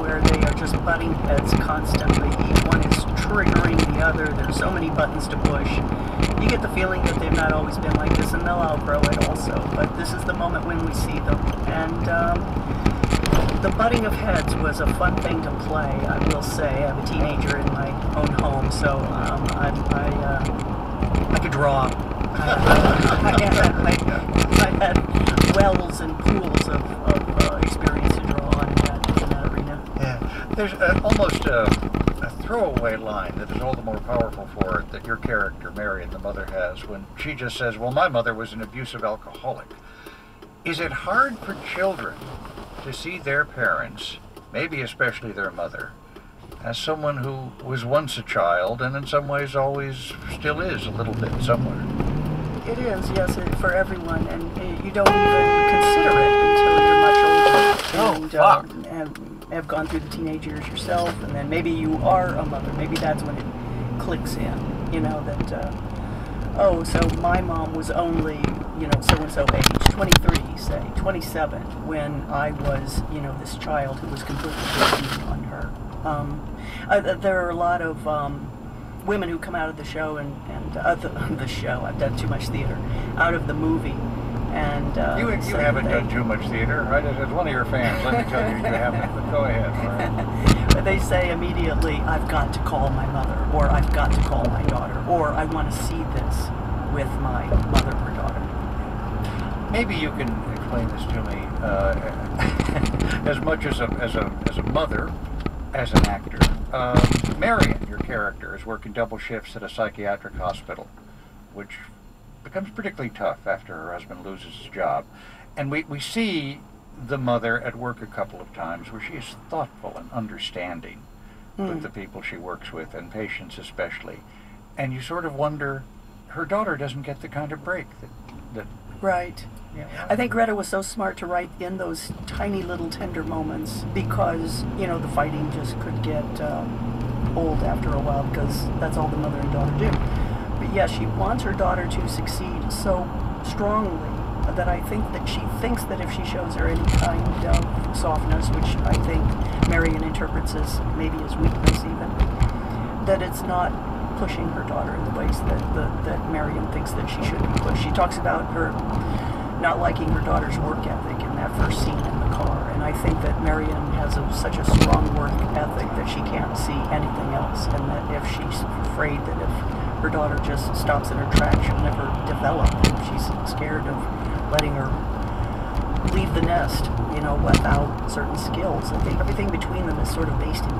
where they are just butting heads constantly. Each one is triggering the other. There's so many buttons to push. You get the feeling that they've not always been like this, and they'll outgrow it also. But this is the moment when we see them. And the butting of heads was a fun thing to play, I will say. I have a teenager in my own home, so I could draw. I had wells and pools of experience to draw on in that arena. Yeah, there's almost a throwaway line that is all the more powerful for it that your character, Marion, the mother, has when she just says, well, my mother was an abusive alcoholic. Is it hard for children to see their parents, maybe especially their mother, as someone who was once a child and in some ways always still is a little bit somewhere? It is, yes, for everyone, and you don't even consider it until you're much older. And have gone through the teenage years yourself, and then maybe you are a mother. Maybe that's when it clicks in, you know, that, oh, so my mom was only, you know, so-and-so age, 23, say, 27, when I was, you know, this child who was completely dependent on her. There are a lot of women who come out of the show and the show, I've done too much theater, out of the movie, and you haven't done too much theater, right? As one of your fans, let me tell you, you haven't. But go ahead. Right? But they say immediately, I've got to call my mother, or I've got to call my daughter, or I want to see this with my mother or daughter. Maybe you can explain this to me as much as a mother, as an actor. Marion, your character, is working double shifts at a psychiatric hospital, which becomes particularly tough after her husband loses his job. And we see the mother at work a couple of times where she is thoughtful and understanding with the people she works with, and patients especially. And you sort of wonder, her daughter doesn't get the kind of break that right. I think Greta was so smart to write in those tiny little tender moments because, you know, the fighting just could get old after a while because that's all the mother and daughter do. But yes, she wants her daughter to succeed so strongly that I think that she thinks that if she shows her any kind of softness, which I think Marion interprets as maybe as weakness even, that it's not pushing her daughter in the ways that Marion thinks that she should be pushed. She talks about her not liking her daughter's work ethic in that first scene in the car, and I think that Marion has such a strong work ethic that she can't see anything else, and that if she's afraid that if her daughter just stops in her tracks, she'll never develop, and she's scared of letting her leave the nest, you know, without certain skills. I think everything between them is sort of based in